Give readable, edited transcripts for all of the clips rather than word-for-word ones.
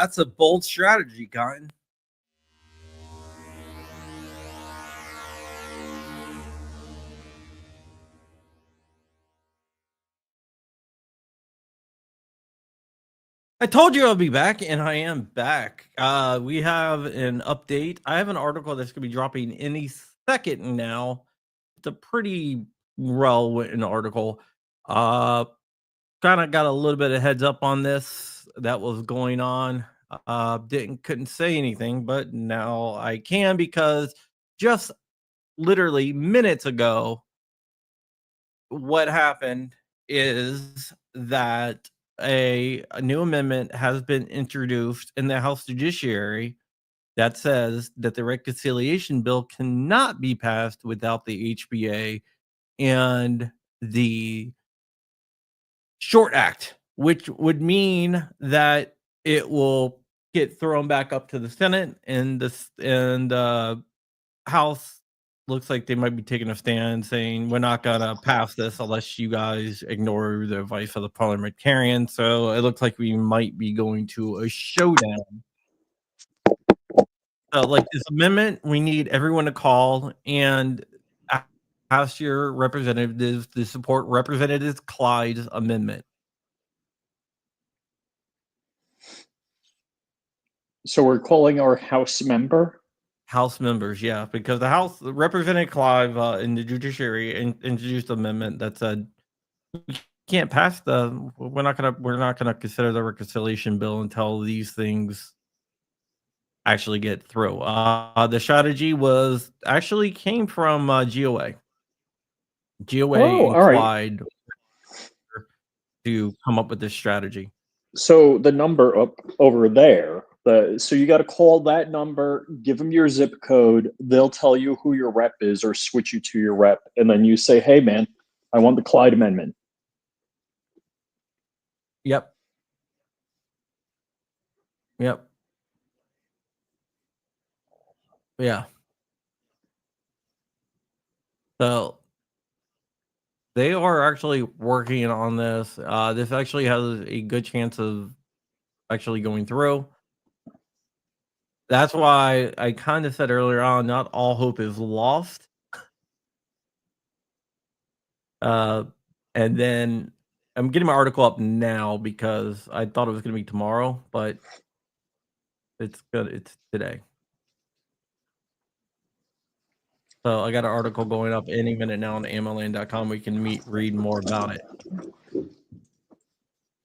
That's a bold strategy, Cotton. I told you I'll be back, and I am back. We have an update. I have an article that's going to be dropping any second now. It's a pretty well-written article. Kind of got a little bit of heads up on this that was going on. Couldn't say anything, but now I can because just literally minutes ago, what happened is that a new amendment has been introduced in the House Judiciary that says that the reconciliation bill cannot be passed without the HBA and the Short Act, which would mean that it will get thrown back up to the Senate and House looks like they might be taking a stand saying we're not gonna pass this unless you guys ignore the advice of the parliamentarian. So it looks like we might be going to a showdown. So, like this amendment, we need everyone to call and ask your representatives to support Representative Clyde's amendment. So we're calling our House member? House members, yeah, because the House Representative Clive in the Judiciary introduced an amendment that said we can't pass we're not gonna consider the reconciliation bill until these things actually get through. The strategy was actually came from GOA. GOA Oh, and all right. Clyde to come up with this strategy. So the number up over there, so you got to call that number, give them your zip code. They'll tell you who your rep is or switch you to your rep. And then you say, hey, man, I want the Clyde amendment. Yep. Yep. Yeah. So they are actually working on this. This actually has a good chance of actually going through. That's why I kind of said earlier on, not all hope is lost. And then I'm getting my article up now because I thought it was going to be tomorrow, but it's good. It's today. So I got an article going up any minute now on ammoland.com. We can read more about it.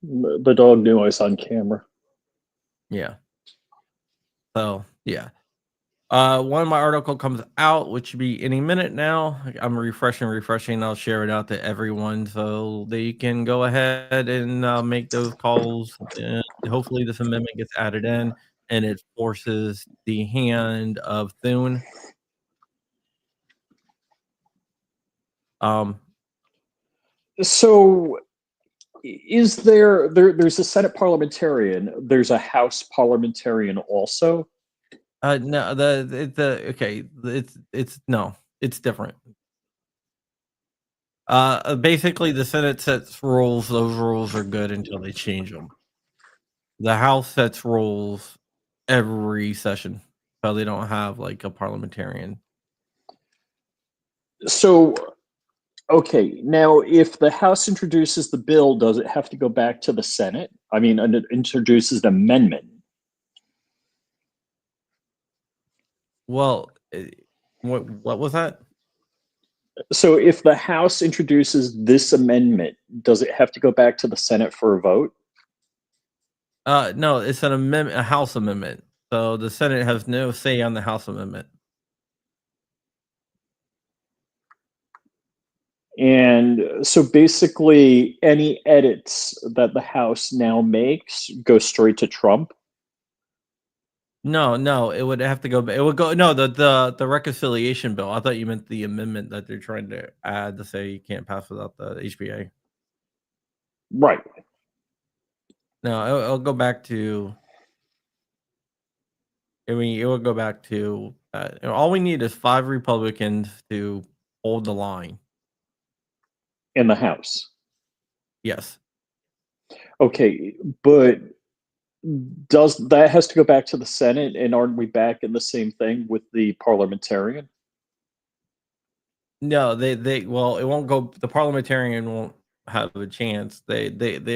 The dog knew I was on camera. Yeah. So yeah. When my article comes out, which should be any minute now, I'm refreshing. I'll share it out to everyone so they can go ahead and make those calls. And hopefully, this amendment gets added in and it forces the hand of Thune. So is there's a Senate parliamentarian, there's a House parliamentarian also? No, okay, it's different. Basically, the Senate sets rules. Those rules are good until they change them. The House sets rules every session, so they don't have like a parliamentarian. So, okay, now if the House introduces the bill, does it have to go back to the Senate? I mean, and it introduces an amendment. Well, what was that? So if the House introduces this amendment, does it have to go back to the Senate for a vote? No, it's an amendment, a House amendment. So the Senate has no say on the House amendment. And so basically, any edits that the House now makes go straight to Trump. No, it would have to go. It would go. No, the reconciliation bill. I thought you meant the amendment that they're trying to add to say you can't pass without the HBA. Right. No, it'll go back to. I mean, it will go back to. All we need is 5 Republicans to hold the line. In the House. Yes. Okay, but Does that has to go back to the Senate, and aren't we back in the same thing with the parliamentarian? No, well, it won't go. The parliamentarian won't have a chance. They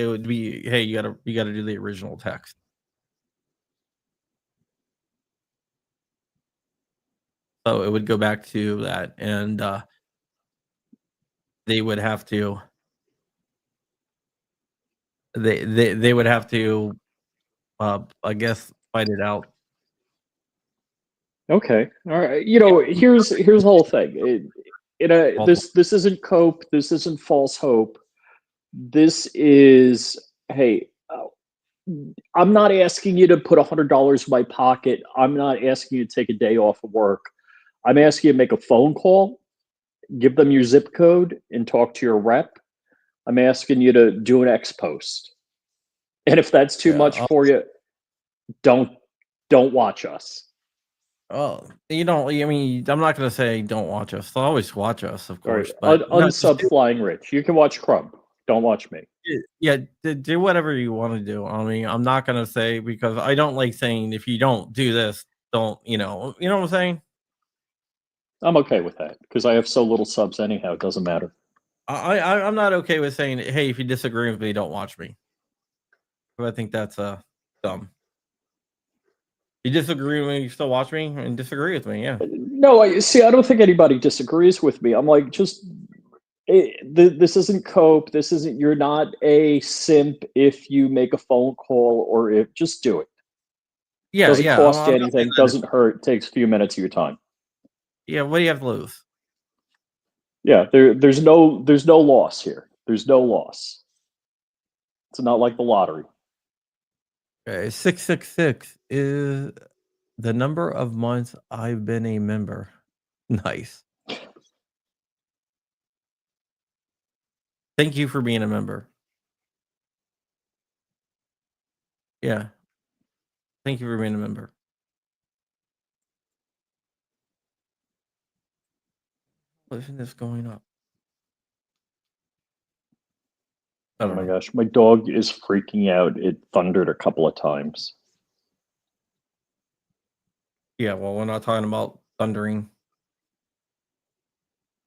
would be, hey, you gotta do the original text. So it would go back to that, and they would have to. They would have to, I guess, fight it out. Okay, all right. Yeah, Here's the whole thing. multiple. This isn't cope. This isn't false hope. This is, hey, I'm not asking you to put $100 in my pocket. I'm not asking you to take a day off of work. I'm asking you to make a phone call, give them your zip code, and talk to your rep. I'm asking you to do an ex post. And if that's too much Yeah. for you, don't watch us. Oh, you don't. I mean, I'm not gonna say don't watch us. They'll always watch us, of All right, course. But no, just unsub Flying Rich. You can watch Crump. Don't watch me. yeah, do whatever you want to do. I mean, I'm not gonna say, because I don't like saying, if you don't do this, don't. You know what I'm saying? I'm okay with that because I have so little subs anyhow. It doesn't matter. I'm not okay with saying, hey, if you disagree with me, don't watch me. I think that's dumb. You disagree with me, you still watch me and disagree with me, yeah. No, I see. I don't think anybody disagrees with me. I'm like, this isn't cope. This isn't. You're not a simp if you make a phone call or if just do it. Yeah, Doesn't yeah. cost you I'm not saying anything. that. Doesn't hurt. Takes a few minutes of your time. Yeah, what do you have to lose? Yeah, there's no loss here. There's no loss. It's not like the lottery. Okay, 666 is the number of months I've been a member. Nice. Thank you for being a member. Yeah. Thank you for being a member. Why isn't this going up? I Oh don't my know. gosh, my dog is freaking out. It thundered a couple of times. Yeah, well, we're not talking about thundering.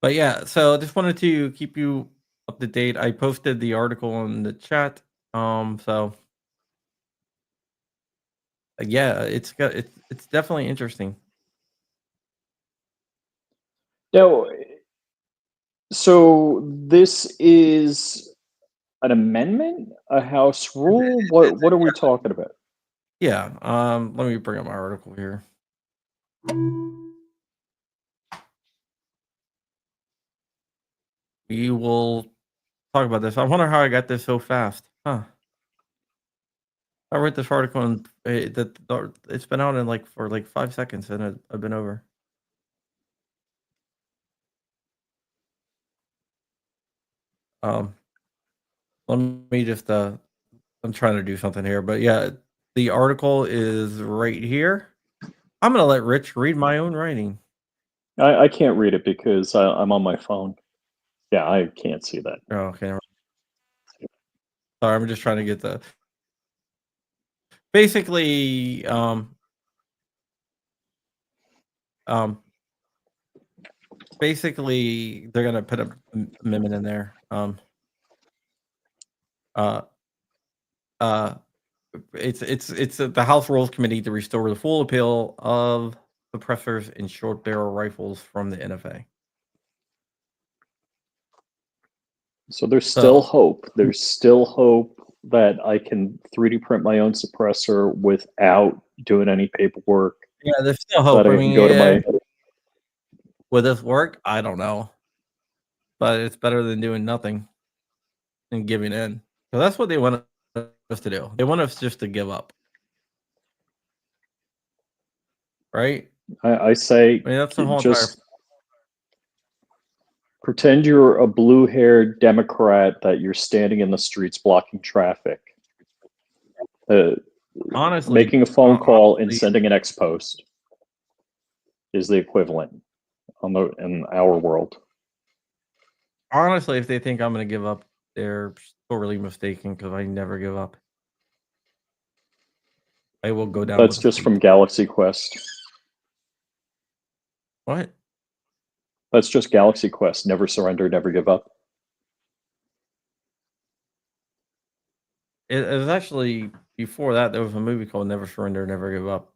But yeah, so I just wanted to keep you up to date. I posted the article in the chat. So yeah, it's definitely interesting. Now, so this is an amendment, a House rule. What are we talking about? Yeah. Let me bring up my article here. We will talk about this. I wonder how I got this so fast. Huh. I read this article and it's been out in for 5 seconds, and I've been over. Let me just I'm trying to do something here, but yeah, the article is right here. I'm gonna let Rich read my own writing. I can't read it because I'm on my phone. Yeah, I can't see that. Oh, okay. Sorry, I'm just trying to get the basically basically they're gonna put a amendment in there. Uh it's the House Rules Committee to restore the full appeal of suppressors and short barrel rifles from the NFA. So there's still So hope. There's still hope that I can 3D print my own suppressor without doing any paperwork. yeah, there's still That hope. I I can mean, go to yeah, my. will this work? I don't know, but it's better than doing nothing and giving in. So that's what they want us to do. They want us just to give up, right? I say I mean, that's the whole entire. just pretend you're a blue-haired Democrat that you're standing in the streets blocking traffic. Honestly, Making a phone call and honestly, sending an ex post is the equivalent in our world. honestly, if they think I'm going to give up, they're sorely mistaken, because I never give up. I will go down. That's with just from Galaxy Quest. What? That's just Galaxy Quest. Never surrender, never give up. It was actually before that. There was a movie called Never Surrender, Never Give Up.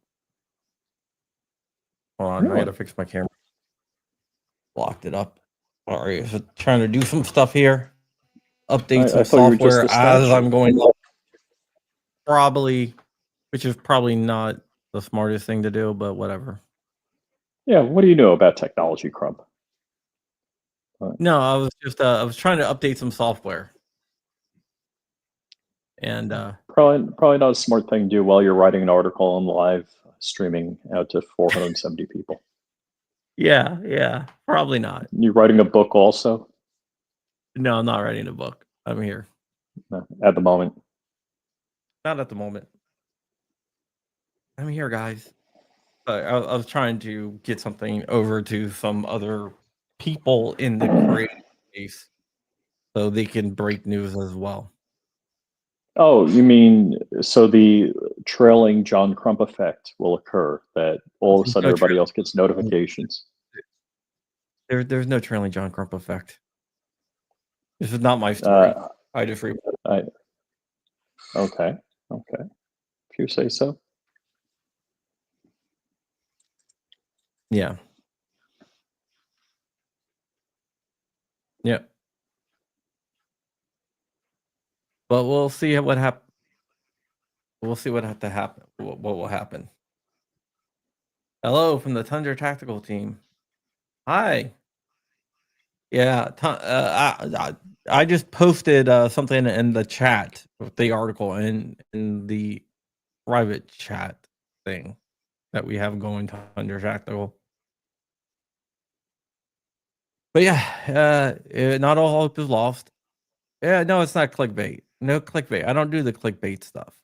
Hold on, Really? I gotta fix my camera. Locked it up. Sorry, I was trying to do some stuff here. Update some I thought you were just software a as statue. I'm going up. Probably, which is probably not the smartest thing to do, but whatever. Yeah, what do you know about technology, Crump? No, I was trying to update some software. And Probably not a smart thing to do while you're writing an article on live streaming out to 470 people. yeah, probably not. You writing a book also? No, I'm not writing a book. I'm here. At the moment. Not at the moment. I'm here, guys. I was trying to get something over to some other people in the creative space so they can break news as well. Oh, you mean so the trailing John Crump effect will occur, that all of a sudden everybody else gets notifications? There's no trailing John Crump effect. This is not my story. I just read. Okay. If you say so. Yeah. Yep. But we'll see what happens. We'll see what happen. What will happen? Hello from the Tundra Tactical Team. Hi. Yeah, I just posted something in the chat with the article in the private chat thing that we have going to Tundra Tactical. But yeah, not all hope is lost. Yeah, no, it's not clickbait. No clickbait. I don't do the clickbait stuff.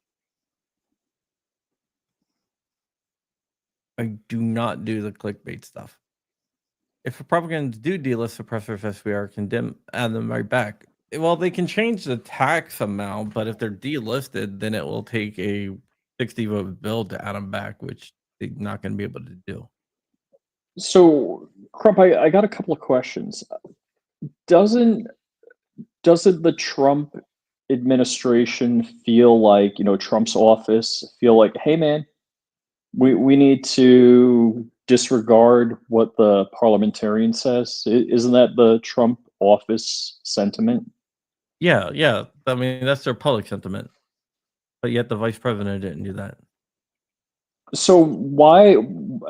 I do not do the clickbait stuff. If Republicans do delist suppressors SVR, condemn, add them right back. Well, they can change the tax amount, but if they're delisted, then it will take a 60 vote bill to add them back, which they're not going to be able to do. So, Crump, I got a couple of questions. Doesn't the Trump administration feel like, Trump's office feel like, hey man, we need to disregard what the parliamentarian says? Isn't that the Trump office sentiment? Yeah. I mean, that's their public sentiment. But yet the vice president didn't do that. So why?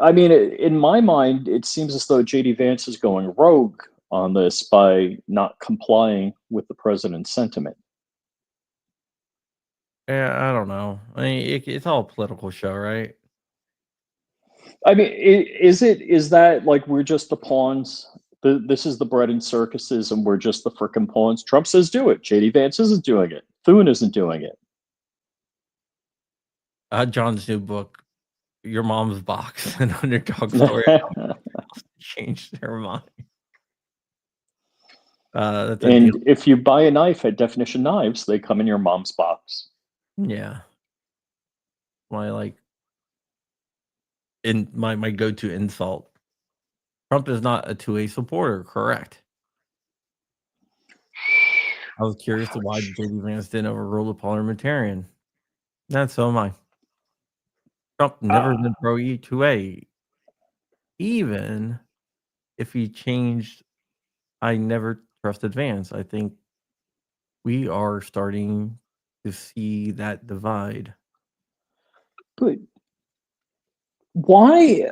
I mean, in my mind, it seems as though JD Vance is going rogue on this by not complying with the president's sentiment. Yeah, I don't know. I mean, it's all a political show, right? I mean, is that like we're just the pawns? This is the bread and circuses, and we're just the frickin' pawns. Trump says do it. JD Vance isn't doing it. Thune isn't doing it. John's new book, Your Mom's Box, an underdog story, changed their mind. And if you buy a knife at Definition Knives, they come in your mom's box. Yeah. My go-to insult. Trump is not a 2A supporter, correct? I was curious to why JD Vance didn't overrule the parliamentarian. So am I. Trump never been pro E2A. Even if he changed, I never trusted Vance. I think we are starting to see that divide. But why?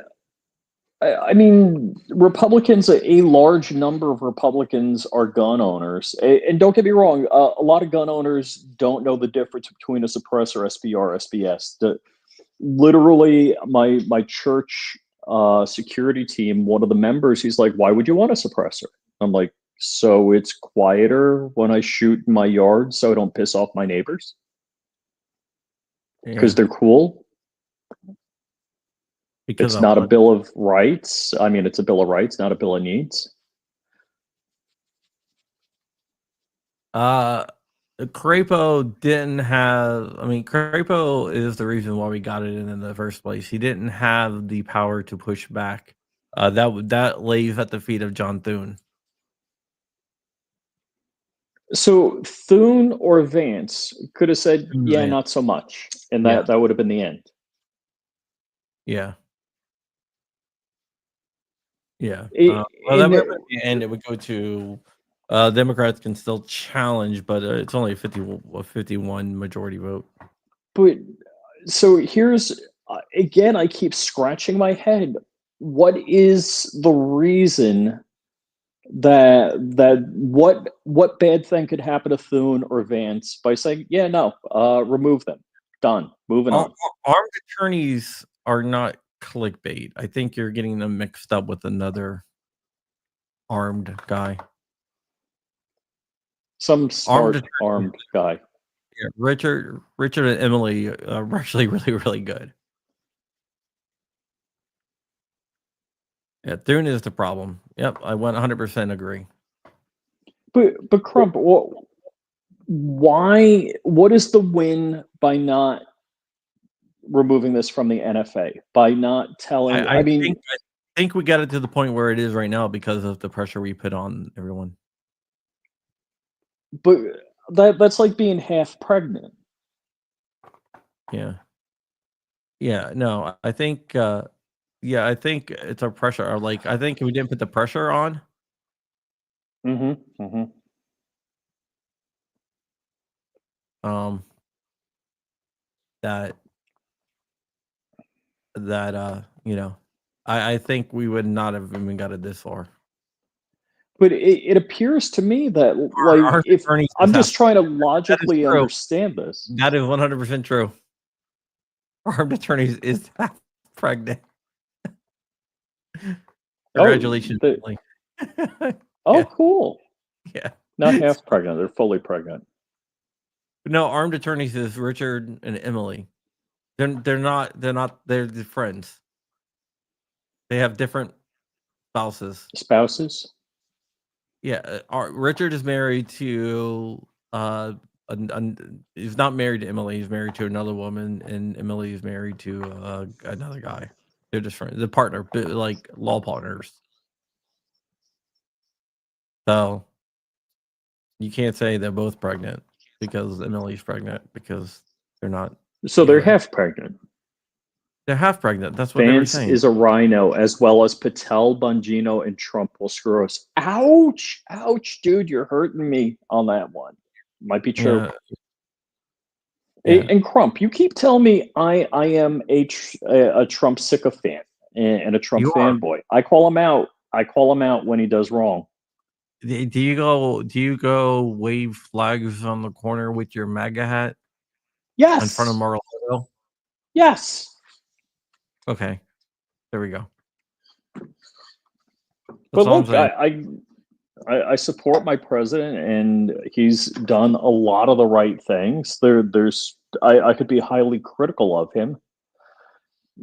I mean, Republicans, a large number of Republicans are gun owners. And don't get me wrong, a lot of gun owners don't know the difference between a suppressor, SBR, SBS. Literally, my church security team, one of the members, he's like, why would you want a suppressor? I'm like, so it's quieter when I shoot in my yard so I don't piss off my neighbors? Because they're cool? Because it's not a Bill of Rights. I mean, it's a Bill of Rights, not a Bill of Needs. Crapo didn't have. I mean, Crapo is the reason why we got it in the first place. He didn't have the power to push back. That lays at the feet of John Thune. So Thune or Vance could have said, "Yeah, Vance. not so much," and Yeah. that would have been the end. Yeah. Yeah. It, Well, that in would have been the end. It would go to Democrats can still challenge, but it's only a 51 majority vote. but so here's again, I keep scratching my head. What is the reason what bad thing could happen to Thune or Vance by saying, "Yeah, no, remove them, done, moving on." Armed attorneys are not clickbait. I think you're getting them mixed up with another armed guy. Some smart armed guy. Yeah, Richard and Emily are actually really, really good. Yeah, Thune is the problem. Yep, I 100% agree. But Crump, why? What is the win by not removing this from the NFA? By not telling? I mean, I think we got it to the point where it is right now because of the pressure we put on everyone. but that's like being half pregnant. Yeah. Yeah. No, I think. Yeah, I think it's our pressure. Or like, I think we didn't put the pressure on. Mm-hmm. Mm-hmm. That you know, I think we would not have even got it this far. But it appears to me that, like, Our if attorneys I'm have- just trying to that is logically true. understand this. That is 100% true. Armed attorneys is half pregnant. Congratulations, Emily. Oh, Yeah. cool. Yeah. Not half pregnant; they're fully pregnant. No, armed attorneys is Richard and Emily. They're not. They're the friends. They have different spouses. Spouses? Yeah, Richard is married to he's not married to Emily. He's married to another woman, and Emily is married to another guy. They're just friends. The partner, like law partners. So you can't say they're both pregnant because Emily's pregnant because they're not. So they're together. half pregnant. They're half pregnant. That's what they were Vance saying. is a rhino, as well as Patel, Bongino, and Trump will screw us. Ouch! Ouch, dude, you're hurting me on that one. Might be true. Yeah. And Crump, you keep telling me I am a Trump sycophant and a Trump fanboy. I call him out. I call him out when he does wrong. Do you go wave flags on the corner with your MAGA hat? Yes. In front of Mar-a-Lago? Yes. Okay. There we go. But look, I support my president, and he's done a lot of the right things. I could be highly critical of him,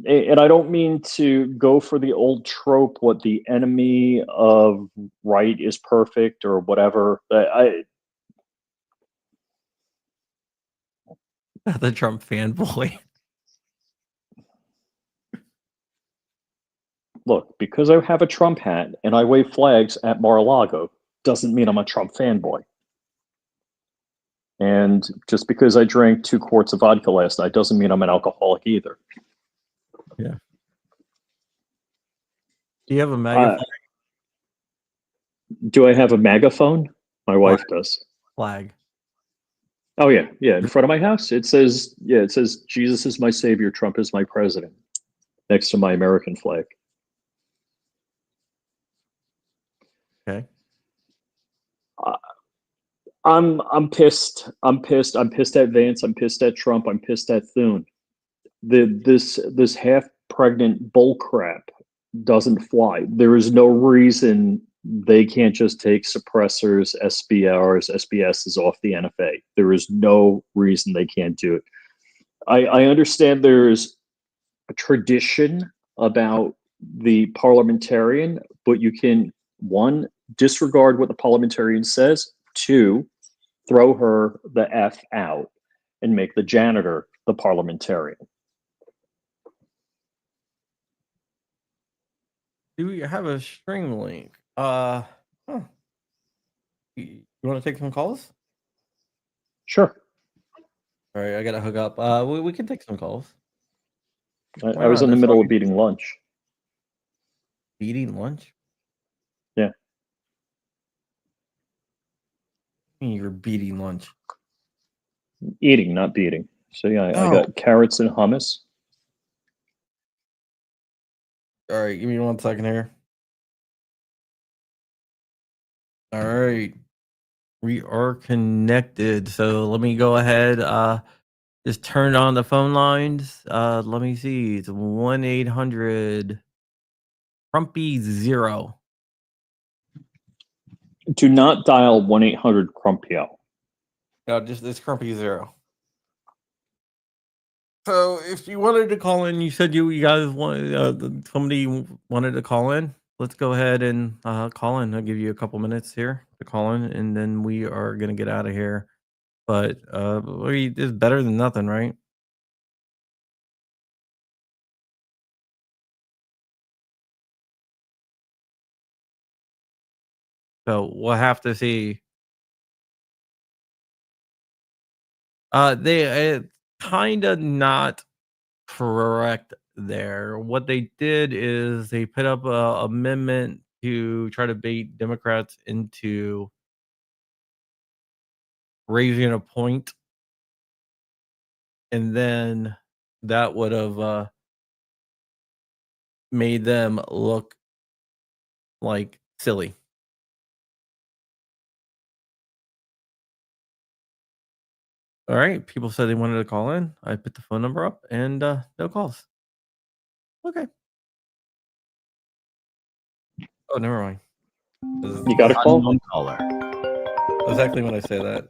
and I don't mean to go for the old trope, what the enemy of right is perfect or whatever. The Trump fanboy. Look, because I have a Trump hat and I wave flags at Mar-a-Lago doesn't mean I'm a Trump fanboy. And just because I drank 2 quarts of vodka last night doesn't mean I'm an alcoholic either. Yeah. Do you have a MAGA do I have a megaphone? My wife does. Flag. Oh yeah, yeah. In front of my house, it says Jesus is my savior, Trump is my president, next to my American flag. Okay. I'm pissed. I'm pissed. I'm pissed at Vance. I'm pissed at Trump. I'm pissed at Thune. This half pregnant bull crap doesn't fly. There is no reason they can't just take suppressors, SBRs, SBSs off the NFA. There is no reason they can't do it. I understand there's a tradition about the parliamentarian, but you can, one, disregard what the parliamentarian says. Two, throw her the F out and make the janitor the parliamentarian. Do we have a stream link? You want to take some calls? Sure. All right, I gotta hook up. We can take some calls. I was in the middle of eating lunch. Eating lunch? Yeah. You're beating lunch. Eating, not beating. So yeah, I Oh. got carrots and hummus. All right, give me 1 second here. All right. We are connected. So let me go ahead. Just turn on the phone lines. Let me see. It's 1-800 Crumpy 0. Do not dial 1-800 Crumpy. No, just it's Crumpy 0. So if you wanted to call in, you said you guys wanted somebody wanted to call in. Let's go ahead and call in. I'll give you a couple minutes here to call in, and then we are gonna get out of here. But it's better than nothing, right? So we'll have to see. They kind of not correct there. What they did is they put up a amendment to try to bait Democrats into raising a point, and then that would have made them look like silly. All right, people said they wanted to call in. I put the phone number up, and no calls. Okay. Oh, never mind. You got a call? Unknown caller. Exactly when I say that.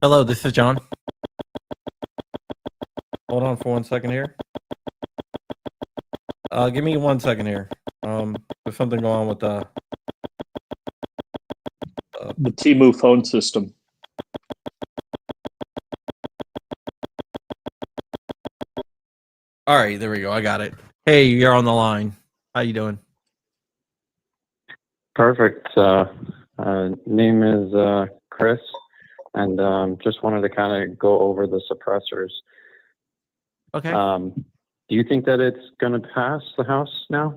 Hello, this is John. Hold on for 1 second here. Give me 1 second here. There's something going on with the Temu phone system. All right, there we go. I got it. Hey, you're on the line. How you doing? Perfect. Name is Chris, and just wanted to kind of go over the suppressors. Okay. Do you think that it's going to pass the House now?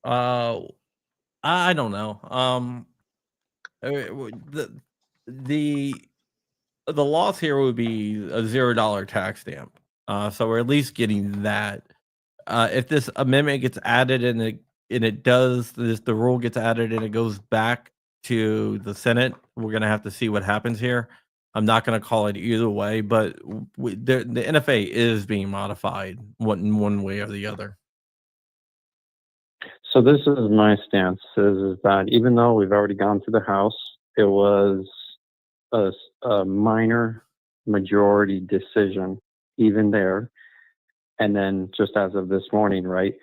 I don't know. The loss here would be a $0 tax stamp. So we're at least getting that. If this amendment gets added and it does the rule gets added and it goes back to the Senate, we're gonna have to see what happens here. I'm not gonna call it either way, but the NFA is being modified one way or the other. So this is my stance: is that even though we've already gone through the House, it was a minor majority decision, even there. And then just as of this morning, right,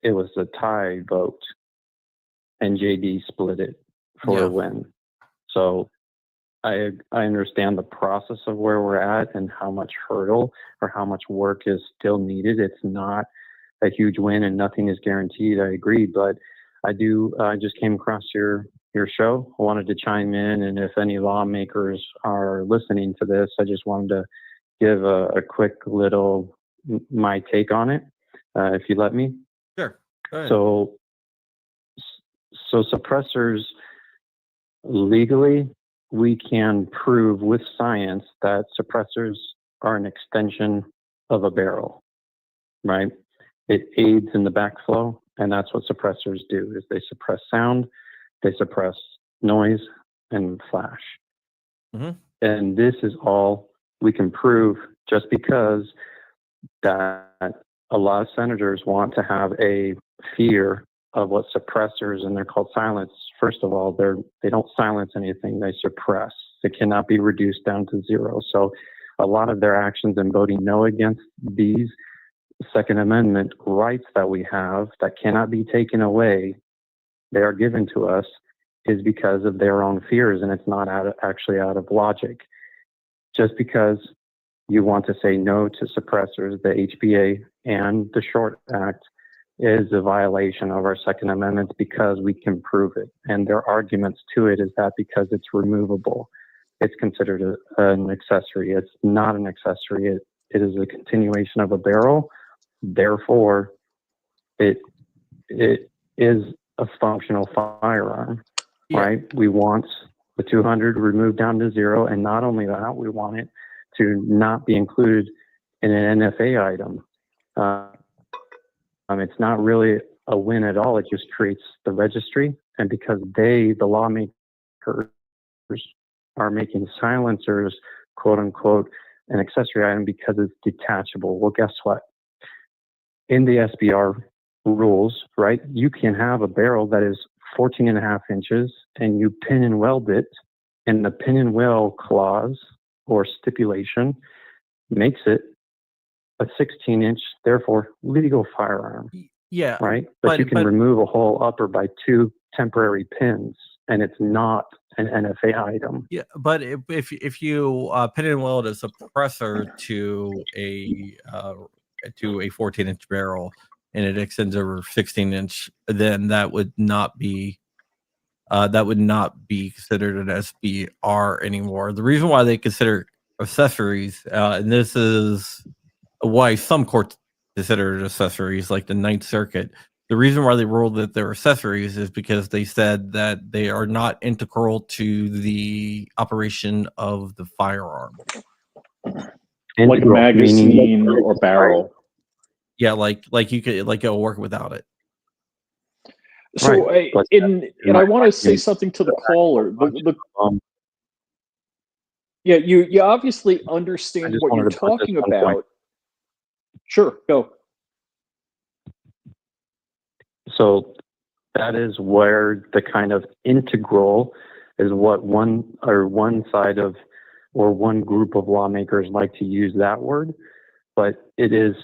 it was a tie vote, and JD split it for a win. So I understand the process of where we're at and how much hurdle or how much work is still needed. It's not a huge win and nothing is guaranteed. I agree, but I just came across your show. I wanted to chime in, and if any lawmakers are listening to this, I just wanted to give a quick little my take on it, if you let me. Sure. Go ahead. So suppressors, legally, we can prove with science that suppressors are an extension of a barrel, right? It aids in the backflow, and that's what suppressors do, is they suppress sound, they suppress noise, and flash. Mm-hmm. And this is all we can prove just because that a lot of senators want to have a fear of what suppressors, and they're called silence. First of all, they don't silence anything, they suppress. It cannot be reduced down to zero. So a lot of their actions in voting no against these Second Amendment rights that we have that cannot be taken away, they are given to us, is because of their own fears, and it's not actually out of logic. Just because you want to say no to suppressors, the HBA and the Short Act is a violation of our Second Amendment because we can prove it. And their arguments to it is that because it's removable, it's considered an accessory. It's not an accessory. It is a continuation of a barrel. Therefore, it is a functional firearm, right? We want the 200 removed down to 0. And not only that, we want it to not be included in an NFA item. It's not really a win at all. It just creates the registry. And because the lawmakers, are making silencers, quote unquote, an accessory item because it's detachable. Well, guess what? In the SBR rules, right, you can have a barrel that is 14.5 inches and you pin and weld it, and the pin and weld clause or stipulation makes it a 16-inch, therefore legal firearm. Yeah. Right? But you can remove a whole upper by 2 temporary pins, and it's not an NFA item. Yeah, but if you pin and weld a suppressor to a 14-inch barrel and it extends over 16-inch, then that would not be considered an SBR anymore. The reason why they consider accessories, and this is why some courts consider it accessories, like the Ninth Circuit. The reason why they ruled that they're accessories is because they said that they are not integral to the operation of the firearm. Like a magazine or barrel. Yeah, like you could it'll work without it. So, right. and I want to say something to the caller. Yeah, you obviously understand what you're talking about. Sure, go. So that is where the kind of integral is what one side of, or one group of lawmakers like to use that word, but it is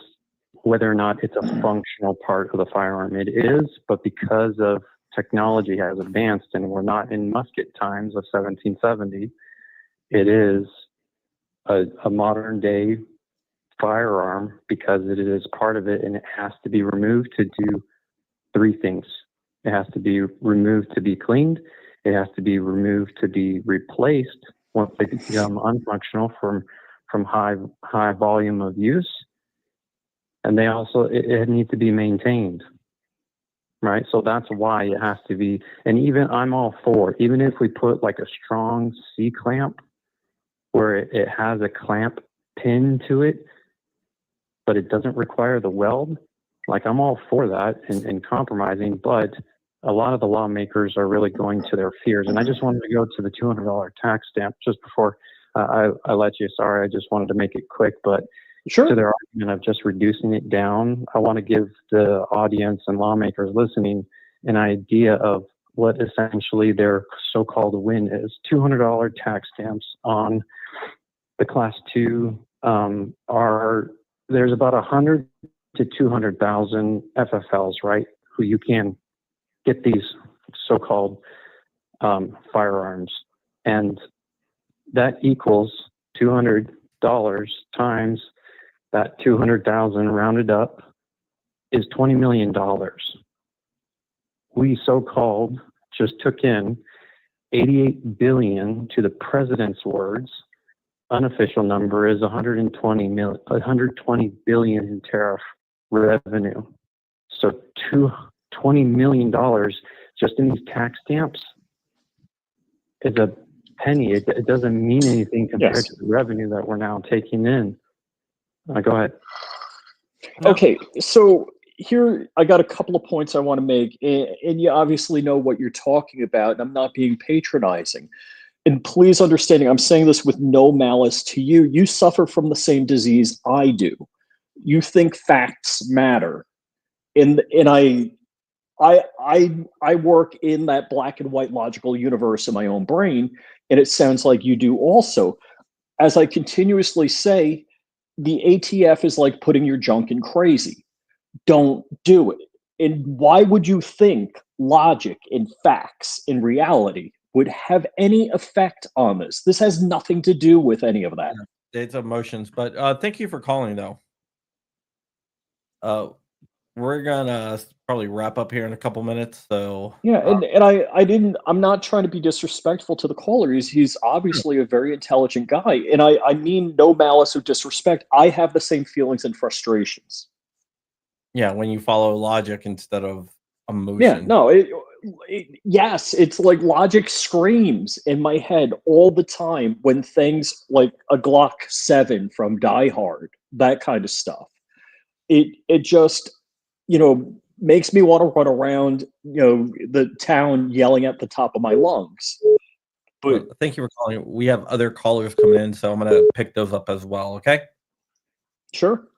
whether or not it's a functional part of the firearm. It is, but because of technology has advanced and we're not in musket times of 1770, it is a modern day firearm because it is part of it, and it has to be removed to do 3 things. It has to be removed to be cleaned. It has to be removed to be replaced once they become unfunctional from high volume of use. And they also, it needs to be maintained, right? So that's why it has to be, and even I'm all for, even if we put like a strong C-clamp where it has a clamp pin to it, but it doesn't require the weld, like I'm all for that and compromising, but a lot of the lawmakers are really going to their fears. And I just wanted to go to the $200 tax stamp just before I let you. Sorry, I just wanted to make it quick, but sure. To their argument of just reducing it down, I want to give the audience and lawmakers listening an idea of what essentially their so-called win is. $200 tax stamps on the Class 2 there's about 100 to 200,000 FFLs, right, who you can get these so-called firearms. And that equals $200 times that 200,000 rounded up is $20 million. We so-called just took in 88 billion to the president's words. Unofficial number is 120 billion in tariff revenue. So $20 million just in these tax stamps is a penny. It doesn't mean anything compared to the revenue that we're now taking in. Go ahead. Okay, so here I got a couple of points I want to make, and you obviously know what you're talking about, and I'm not being patronizing. And please understand, I'm saying this with no malice to you. You suffer from the same disease I do. You think facts matter, and I work in that black and white logical universe in my own brain, and it sounds like you do also. As I continuously say, the ATF is like putting your junk in crazy. Don't do it. And why would you think logic and facts and reality would have any effect on this? This has nothing to do with any of that. It's emotions, but thank you for calling though. We're gonna probably wrap up here in a couple minutes. So Yeah, and I'm not trying to be disrespectful to the caller. He's obviously a very intelligent guy. And I mean no malice or disrespect. I have the same feelings and frustrations. yeah, when you follow logic instead of Yeah, emotion. no, yes, it's like logic screams in my head all the time when things like a Glock 7 from Die Hard, that kind of stuff. It just, makes me want to run around, the town yelling at the top of my lungs. But Well, thank you for calling. We have other callers coming in, so I'm gonna pick those up as well. Okay. sure.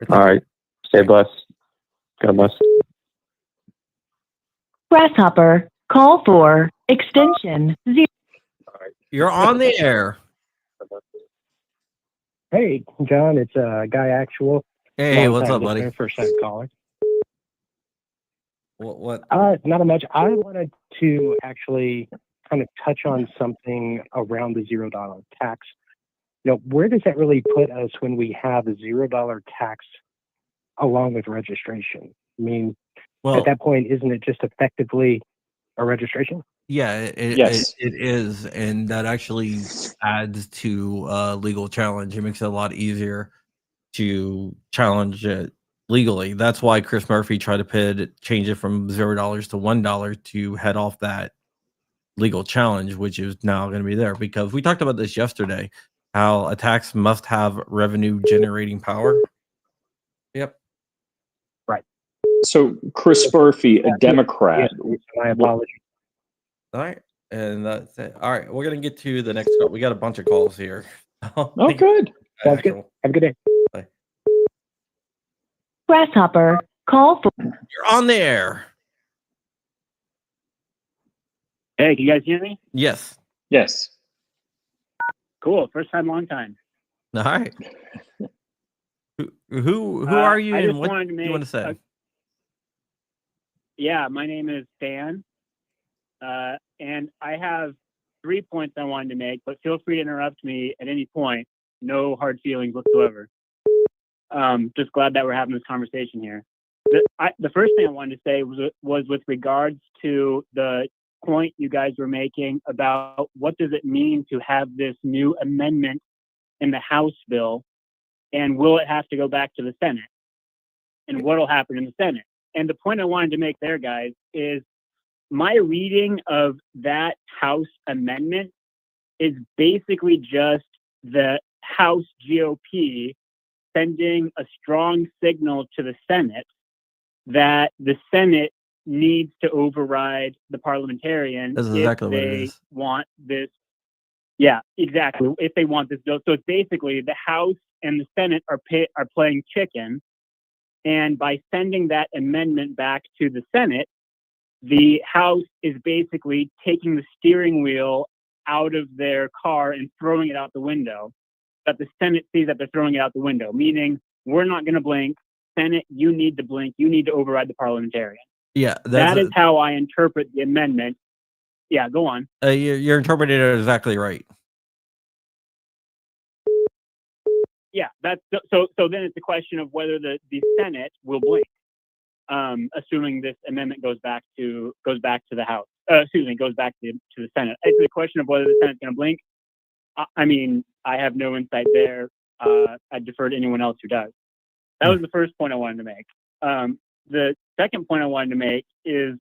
Thank All you. right. Stay blessed. God bless. Grasshopper, call for extension 0. You're on the air. Hey, John, it's Guy Actual. Hey, Long what's time up, buddy? listener, first time caller. What? Not much. I wanted to actually kind of touch on something around the $0 tax. Where does that really put us when we have a $0 tax along with registration? I mean, Well, at that point, isn't it just effectively a registration? yeah, Yes. it is, and that actually adds to legal challenge. It makes it a lot easier to challenge it legally. That's why Chris Murphy tried to change it from $0 to $1 to head off that legal challenge, which is now going to be there, because we talked about this yesterday, how a tax must have revenue generating power. Yep. Right. So Chris Murphy, a Democrat. Yes, my apologies. All right. And that's it. All right. We're going to get to the next call. We got a bunch of calls here. Oh, good. Sounds good. Have a good day. Bye. Grasshopper, call for You're on the air. Hey, can you guys hear me? Yes. Yes. Cool. First time, long time. All right. Who are you I and just what wanted to do you want to say? Yeah, my name is Dan. And I have 3 points I wanted to make, but feel free to interrupt me at any point. No hard feelings whatsoever. Just glad that we're having this conversation here. The first thing I wanted to say was with regards to the point you guys were making about what does it mean to have this new amendment in the House bill, and will it have to go back to the Senate? And what will happen in the Senate? And the point I wanted to make there, guys, is my reading of that House amendment is basically just the House GOP sending a strong signal to the Senate that the Senate needs to override the parliamentarian That's if exactly what it they is. want this. Yeah, exactly. If they want this bill. So it's basically the House and the Senate are playing chicken. And by sending that amendment back to the Senate, the House is basically taking the steering wheel out of their car and throwing it out the window. But the Senate sees that they're throwing it out the window, meaning we're not going to blink. Senate, you need to blink. You need to override the parliamentarian. Yeah, That is how I interpret the amendment. Yeah, go on. You're interpreting it exactly right. Yeah, that's so. So then it's a question of whether the Senate will blink, assuming this amendment goes back to the House. Goes back to the Senate. It's a question of whether the Senate's going to blink. I mean, I have no insight there. I defer to anyone else who does. That was the first point I wanted to make. The second point I wanted to make is,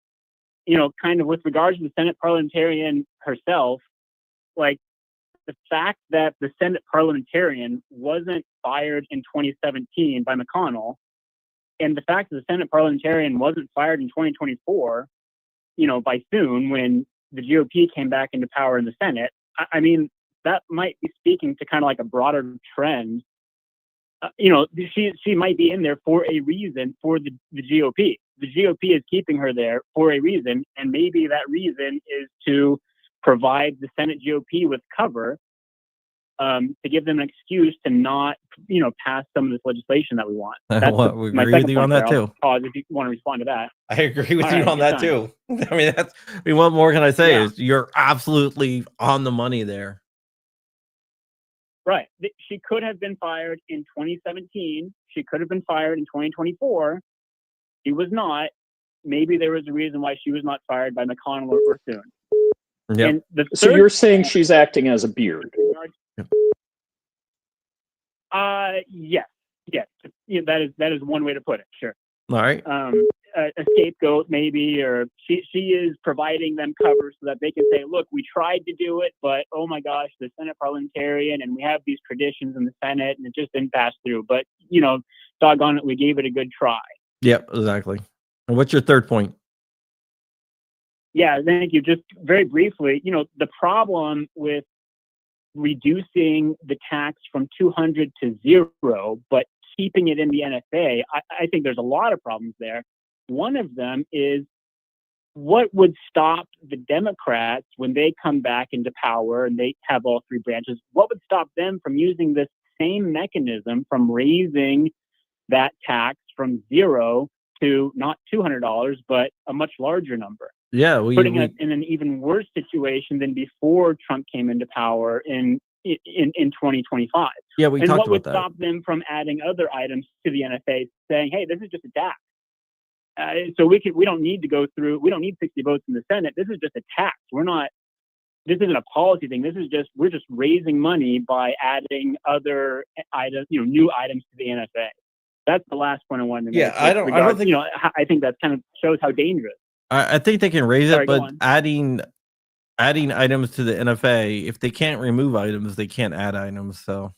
kind of with regards to the Senate parliamentarian herself, like the fact that the Senate parliamentarian wasn't fired in 2017 by McConnell, and the fact that the Senate parliamentarian wasn't fired in 2024, by soon when the GOP came back into power in the Senate, I mean, that might be speaking to kind of like a broader trend. She might be in there for a reason for the GOP. The GOP is keeping her there for a reason, and maybe that reason is to provide the Senate GOP with cover to give them an excuse to not, pass some of this legislation that we want. Well, we my agree with second you point on that there. I'll too. pause if you want to respond to that. I agree with All you right, on that good too. What more can I say? Yeah. Is you're absolutely on the money there. Right. She could have been fired in 2017. She could have been fired in 2024. She was not. Maybe there was a reason why she was not fired by McConnell or Thune. Yep. And the So third you're saying she's acting as a beard? Yes. Yeah, that is one way to put it. Sure. All right. A scapegoat maybe, or she is providing them cover so that they can say, look, we tried to do it, but oh my gosh, the Senate parliamentarian, and we have these traditions in the Senate, and it just didn't pass through. But doggone it, we gave it a good try. Yep. Exactly. And what's your third point? Yeah, thank you. Just very briefly, the problem with reducing the tax from 200 to 0, but keeping it in the NFA, I think there's a lot of problems there. One of them is what would stop the Democrats when they come back into power and they have all three branches, what would stop them from using this same mechanism from raising that tax from 0 to not $200, but a much larger number? Yeah, putting us in an even worse situation than before Trump came into power in 2025. Yeah, we and talked what would about that. stop them from adding other items to the NFA, saying, "Hey, this is just a tax." So we don't need to go through. We don't need 60 votes in the Senate. This is just a tax. This isn't a policy thing. We're just raising money by adding other items, new items to the NFA. That's the last point I wanted to make. Yeah, I don't think. I think that kind of shows how dangerous. I think they can raise Sorry, it, go but on. adding items to the NFA, if they can't remove items, they can't add items. So,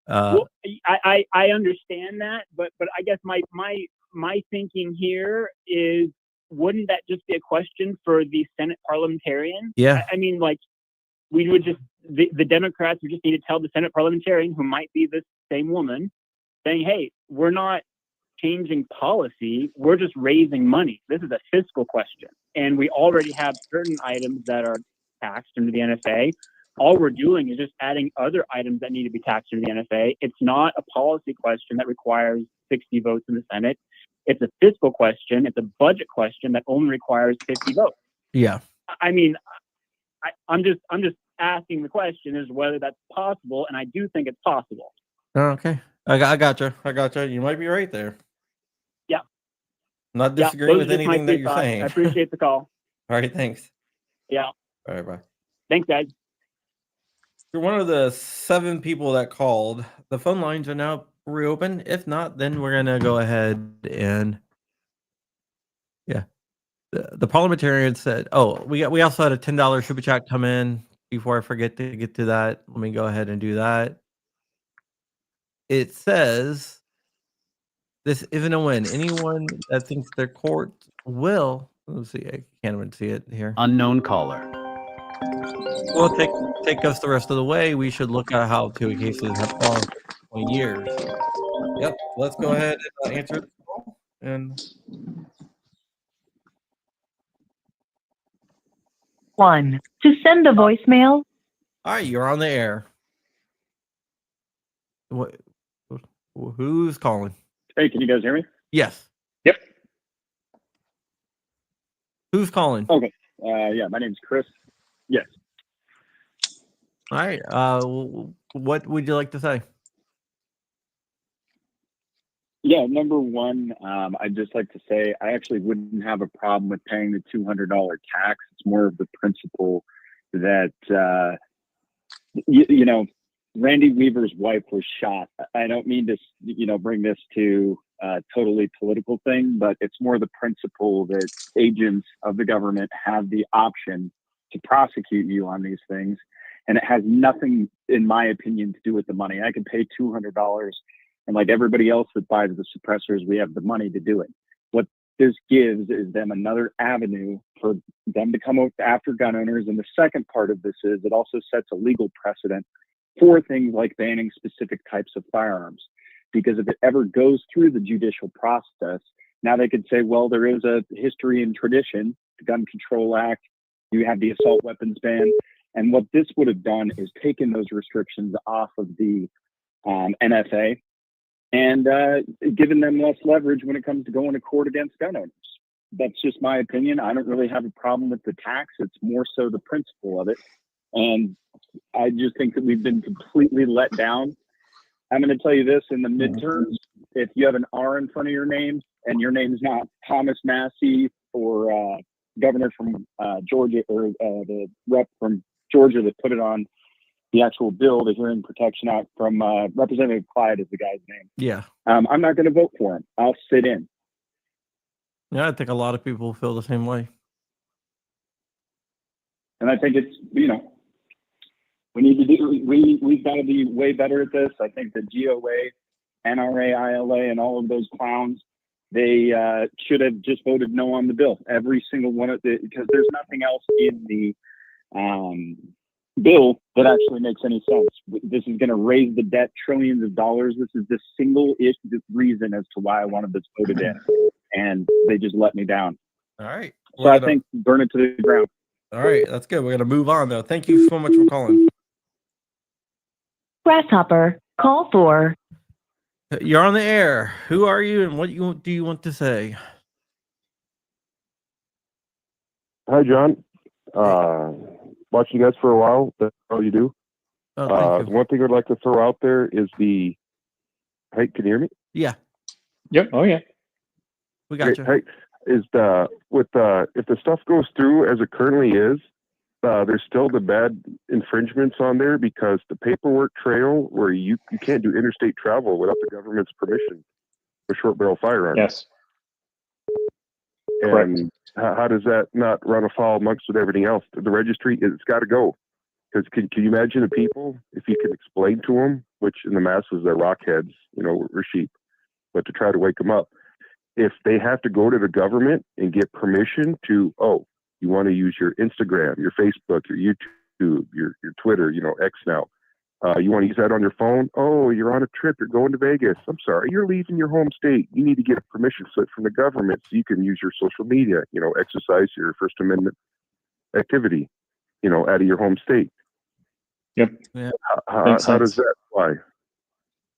well, I understand that, but I guess my thinking here is, wouldn't that just be a question for the Senate parliamentarian? yeah, I mean, like, we would just the Democrats would just need to tell the Senate parliamentarian, who might be this same woman, saying, "Hey, we're not changing policy, we're just raising money. This is a fiscal question, and we already have certain items that are taxed under the NFA. All we're doing is just adding other items that need to be taxed under the NFA. It's not a policy question that requires 60 votes in the Senate. It's a fiscal question. It's a budget question that only requires 50 votes." yeah. I mean, I'm just asking the question is whether that's possible, and I do think it's possible. Okay, I gotcha. You might be right there. Yeah. Not disagreeing those with are just my anything that three you're thoughts. saying. I appreciate the call. All right, thanks. Yeah. All right, bye. Thanks, guys. You're one of the 7 people that called. The phone lines are now reopened. If not, then we're gonna go ahead and the parliamentarian said, "Oh, we also had a $10 super chat come in." Before I forget to get to that, let me go ahead and do that. It says, "This isn't a win. Anyone that thinks their court will..." Let's see. I can't even see it here. Unknown caller. Well, take us the rest of the way. We should look at how 2 cases have gone for 20 years. Yep. Let's go ahead and answer the call. And 1. To send a voicemail, all right, you're on the air. What? Who's calling? Hey, can you guys hear me? Yes. Yep. Who's calling? Okay. Yeah, my name's Chris. Yes. All right. What would you like to say? Yeah, number one, I'd just like to say I actually wouldn't have a problem with paying the $200 tax. It's more of the principle that, Randy Weaver's wife was shot. I don't mean to, bring this to a totally political thing, but it's more the principle that agents of the government have the option to prosecute you on these things. And it has nothing, in my opinion, to do with the money. I can pay $200, and like everybody else that buys the suppressors, we have the money to do it. What this gives is them another avenue for them to come after gun owners. And the second part of this is it also sets a legal precedent for things like banning specific types of firearms. Because if it ever goes through the judicial process, now they could say, well, there is a history and tradition, the Gun Control Act, you have the assault weapons ban. And what this would have done is taken those restrictions off of the NFA and given them less leverage when it comes to going to court against gun owners. That's just my opinion. I don't really have a problem with the tax. It's more so the principle of it. And I just think that we've been completely let down. I'm going to tell you this, in the midterms, if you have an R in front of your name and your name is not Thomas Massey or governor from Georgia, or the rep from Georgia that put it on the actual bill, the Hearing Protection Act, from Representative Clyde is the guy's name. Yeah. I'm not going to vote for him. I'll sit in. Yeah, I think a lot of people feel the same way. And I think it's, we need to do, we've got to be way better at this. I think the GOA, NRA, ILA, and all of those clowns, they should have just voted no on the bill. Every single one of it, because there's nothing else in the bill that actually makes any sense. This is going to raise the debt trillions of dollars. This is the single reason as to why I wanted this voted in. And they just let me down. All right. So I think burn it to the ground. All right. That's good. We're going to move on, though. Thank you so much for calling. Grasshopper, call for. You're on the air. Who are you and what do you want to say? Hi, John. Watching you guys for a while. That's all you do. Oh, thank you. One thing I'd like to throw out there is the. Hey, can you hear me? Yeah. Yep. Oh yeah. We got you. Hey, is if the stuff goes through as it currently is, there's still the bad infringements on there because the paperwork trail where you can't do interstate travel without the government's permission for short barrel firearms. Yes. And how does that not run afoul amongst with everything else? The registry, it's got to go. Because can you imagine the people, if you can explain to them, which in the masses they're rockheads, we're sheep, but to try to wake them up, if they have to go to the government and get permission to, you want to use your Instagram, your Facebook, your YouTube, your Twitter, X now. You want to use that on your phone? Oh, you're on a trip. You're going to Vegas. I'm sorry. You're leaving your home state. You need to get a permission slip from the government so you can use your social media, exercise your First Amendment activity, out of your home state. Yep. Yeah. How does that apply?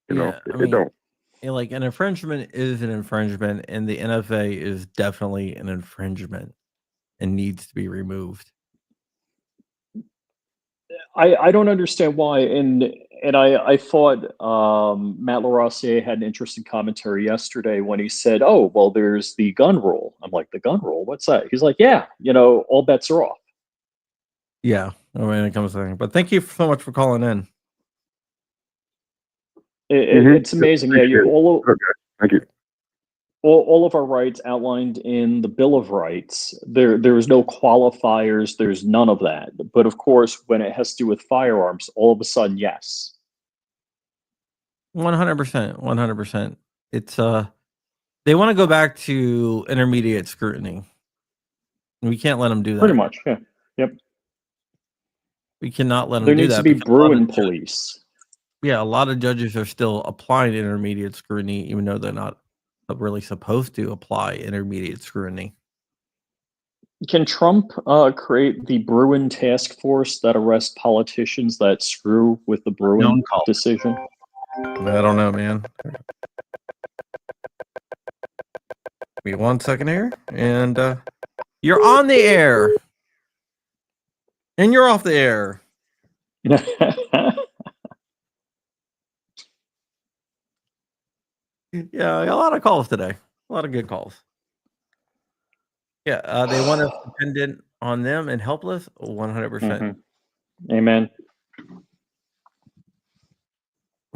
It don't. Like an infringement is an infringement, and the NFA is definitely an infringement and needs to be removed. I don't understand why, and I thought Matt LaRossiere had an interesting commentary yesterday when he said, "Oh, well, there's the gun rule." I'm like, "The gun rule? What's that?" He's like, "Yeah, all bets are off." Yeah, when it comes to that. But thank you so much for calling in. It's amazing. Yeah, Thank you. All of our rights outlined in the Bill of Rights. There's no qualifiers. There's none of that. But of course, when it has to do with firearms, all of a sudden, yes. 100%. 100%. It's they want to go back to intermediate scrutiny. We can't let them do that. Pretty much. Yeah. Yep. We cannot let them There do needs that. to be Bruin police. Yeah, a lot of judges are still applying intermediate scrutiny, even though they're not really supposed to apply intermediate scrutiny. Can Trump create the Bruin task force that arrests politicians that screw with the Bruin decision? I don't know, man. Give me 1 second here, and you're on the air, and you're off the air. Yeah, a lot of calls today. A lot of good calls. Yeah, they want us dependent on them and helpless. 100%. Amen.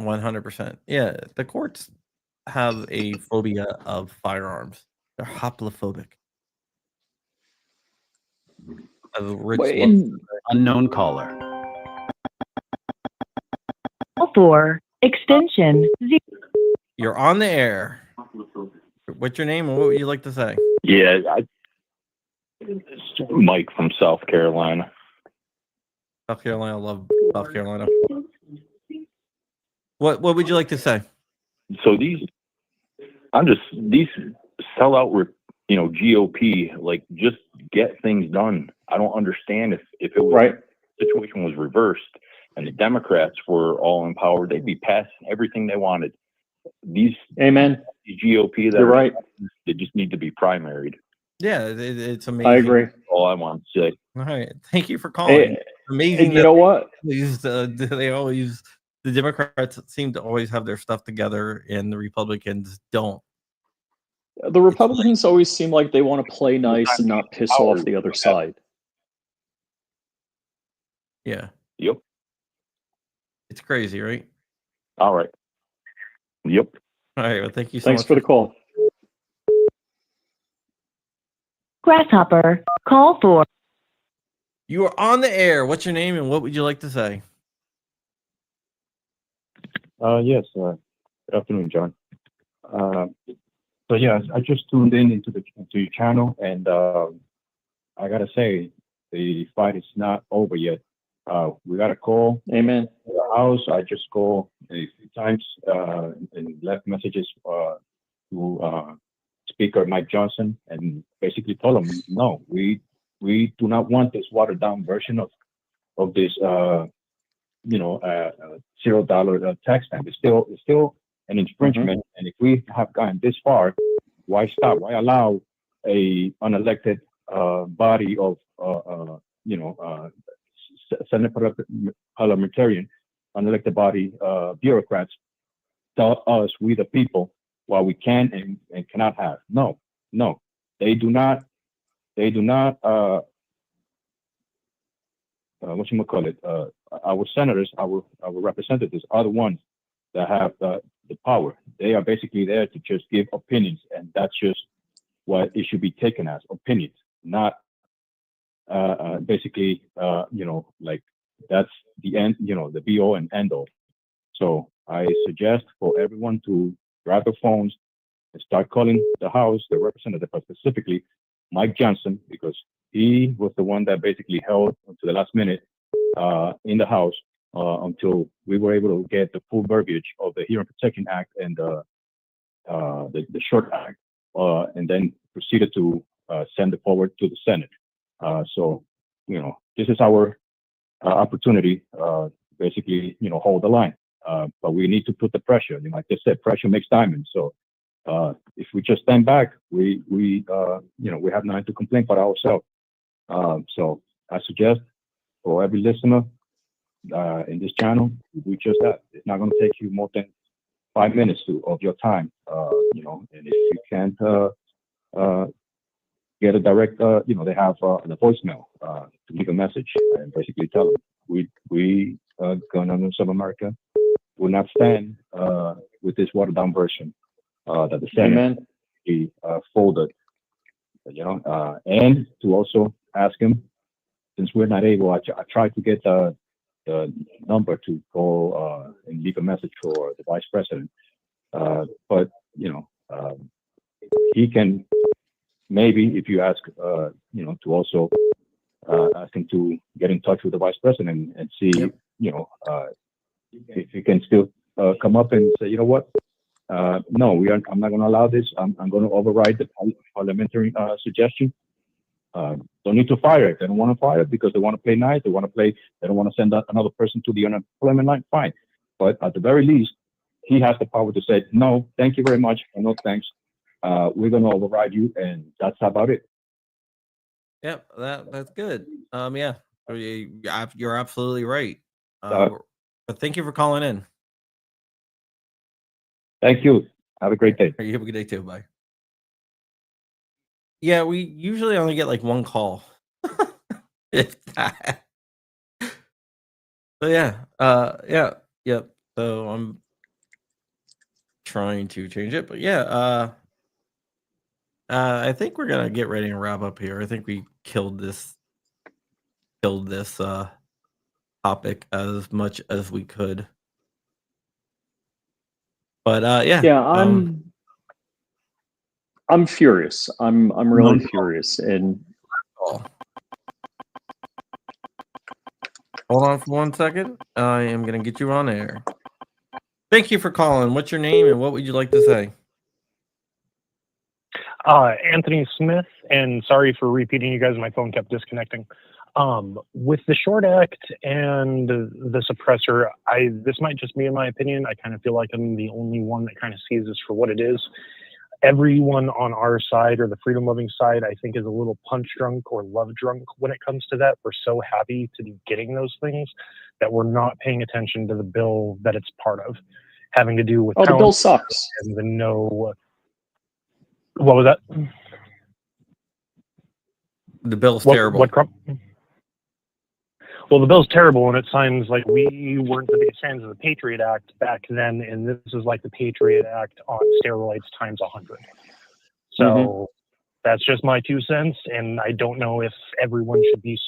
100%. Yeah, the courts have a phobia of firearms. They're hoplophobic. Unknown caller. For extension 0. You're on the air. What's your name and what would you like to say? Yeah, Mike from South Carolina. South Carolina, I love South Carolina. What would you like to say? So these sellout, GOP, like, just get things done. I don't understand if it was right. situation was reversed and the Democrats were all in power, they'd be passing everything they wanted. These Amen. GOP that You're are, right. they just need to be primaried. Yeah, it's amazing. I agree. That's all I want to say. All right, thank you for calling. Amazing. And you know what? They always, the Democrats seem to always have their stuff together, and the Republicans don't. The Republicans always seem like they want to play nice and not piss off the other side. Yeah. Yep. It's crazy, right? All right. Yep. All right. Well, thank you so Thanks much for the call. Grasshopper, call for. You are on the air. What's your name and what would you like to say? Yes. Good afternoon, John. So yeah, I just tuned into your channel, and I gotta say, the fight is not over yet. We got a call. Amen. To the house. I just called a few times and left messages to Speaker Mike Johnson, and basically told him, no, we do not want this watered down version of this $0 tax stamp. It's still an infringement, and if we have gotten this far, why stop? Why allow a unelected body of Senate parliamentarian, unelected body bureaucrats tell us, we the people, what we can and cannot have? No, they do not. Our senators, our representatives are the ones that have the power. They are basically there to just give opinions, and that's just what it should be taken as, opinions, not basically like that's the end, the be all and end all. So I suggest for everyone to grab their phones and start calling the House, the representative, but specifically Mike Johnson, because he was the one that basically held to the last minute in the House until we were able to get the full verbiage of the Hearing Protection Act and the Short Act, and then proceeded to send it forward to the Senate. So, this is our opportunity, basically, hold the line. But we need to put the pressure. Like I said, pressure makes diamonds. So if we just stand back, we have nothing to complain about ourselves. So I suggest for every listener in this channel, do just that. It's not going to take you more than 5 minutes of your time. And if you can't get a direct, they have the voicemail to leave a message and basically tell them we governors of America will not stand with this watered down version that the Senate folded, and to also ask him, since we're not able, I tried to get the number to call and leave a message for the vice president, but he can maybe, if you ask, to also ask him to get in touch with the vice president and see, if he can still come up and say, no, I'm not going to allow this. I'm going to override the parliamentary suggestion. Don't need to fire it. They don't want to fire it because they want to play nice. They don't want to send another person to the unemployment line. Fine. But at the very least, he has the power to say, no, thank you very much. And no, thanks. We're going to override you. And that's about it. Yep. That's good. Yeah, you're absolutely right. But thank you for calling in. Thank you. Have a great day. You have a good day too. Bye. Yeah, we usually only get like one call. If that. So yep. So I'm trying to change it, but I think we're gonna get ready and wrap up here. I think we killed this topic as much as we could. But I'm furious. I'm really furious. And hold on for 1 second. I am gonna get you on air. Thank you for calling. What's your name and what would you like to say? Anthony Smith, and sorry for repeating you guys. My phone kept disconnecting. With the Short Act and the suppressor, this might just be in my opinion. I kind of feel like I'm the only one that kind of sees this for what it is. Everyone on our side or the freedom loving side, I think, is a little punch drunk or love drunk when it comes to that. We're so happy to be getting those things that we're not paying attention to the bill that it's part of, having to do with the bill sucks. and the no. What was that? The bill's terrible. What Crump? Well, the bill's terrible, and it sounds like we weren't the biggest fans of the Patriot Act back then, and this is like the Patriot Act on steroids times 100. So that's just my 2 cents, and I don't know if everyone should be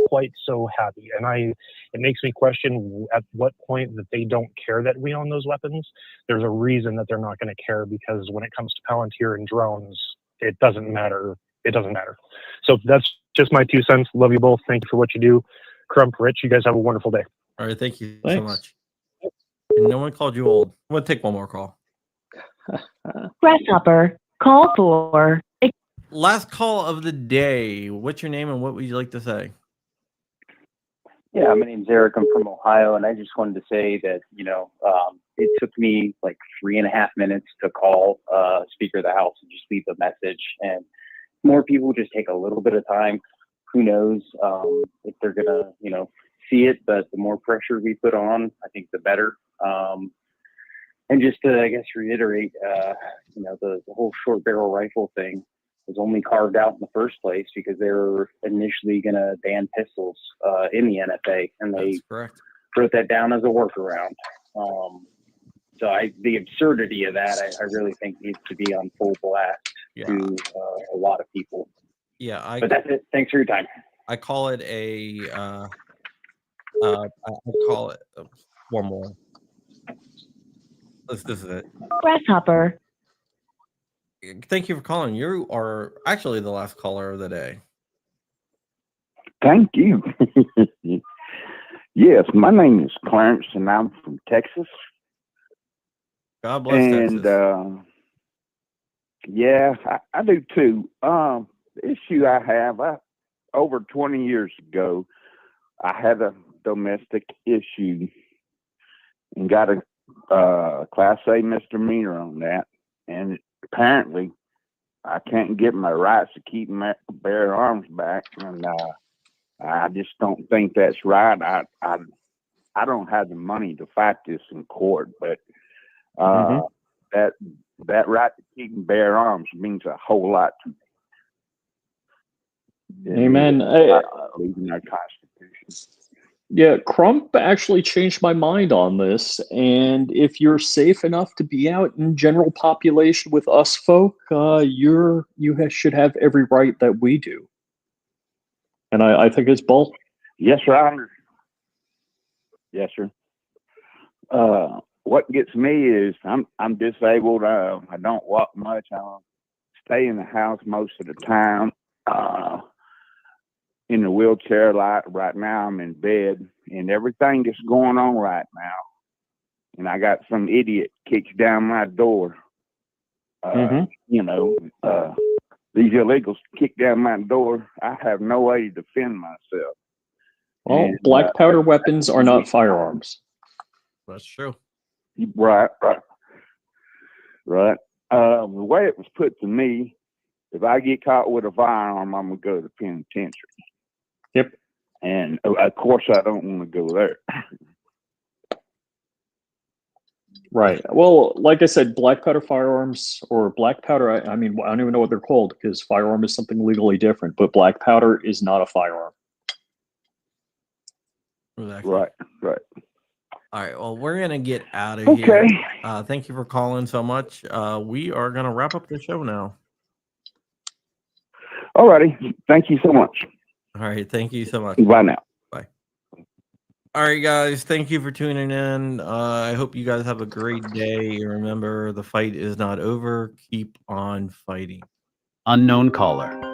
quite so happy. And it makes me question at what point that they don't care that we own those weapons. There's a reason that they're not going to care, because when it comes to Palantir and drones, it doesn't matter. It doesn't matter. So that's just my 2 cents. Love you both. Thank you for what you do. Crump, Rich, you guys have a wonderful day. All right, thank you so much. And no one called you old. I'm going to take one more call. Grasshopper, call for. Last call of the day. What's your name and what would you like to say? Yeah, my name's Eric. I'm from Ohio, and I just wanted to say that, it took me like 3.5 minutes to call Speaker of the House and just leave a message. And more people just take a little bit of time. Who knows if they're going to, see it, but the more pressure we put on, I think the better. And just to, I guess, reiterate, the whole short barrel rifle thing was only carved out in the first place because they were initially going to ban pistols in the NFA, and they wrote that down as a workaround. So the absurdity of that, I really think needs to be on full blast to a lot of people. Yeah, but that's it. Thanks for your time. I call it one more. This is it. Grasshopper. Thank you for calling. You are actually the last caller of the day. Thank you. Yes, my name is Clarence, and I'm from Texas. God bless Texas. Yeah, I do too. The issue I have, over 20 years ago, I had a domestic issue and got a Class A misdemeanor on that. And apparently, I can't get my rights to keep my bear arms back. And I just don't think that's right. I don't have the money to fight this in court, but that right to keep and bear arms means a whole lot to me. Amen. Leaving our Constitution. Yeah, Crump actually changed my mind on this. And if you're safe enough to be out in general population with us folk, should have every right that we do. And I think it's both. Yes, sir. Yes, sir. What gets me is I'm disabled. I don't walk much. I stay in the house most of the time. In the wheelchair, right now I'm in bed, and everything that's going on right now, and I got some idiot kicks down my door. These illegals kick down my door. I have no way to defend myself. Well, and, black powder weapons are not firearms. That's true. Right. The way it was put to me, if I get caught with a firearm, I'm gonna go to the penitentiary. Yep. And of course, I don't want to go there. Right. Well, like I said, black powder firearms or black powder, I mean, I don't even know what they're called because firearm is something legally different, but black powder is not a firearm. Exactly. Right. All right. Well, we're going to get out of Okay. here. Thank you for calling so much. We are going to wrap up the show now. All righty. Thank you so much. All right. Thank you so much. Bye now. Bye. All right, guys. Thank you for tuning in. I hope you guys have a great day. Remember, the fight is not over. Keep on fighting. Unknown caller.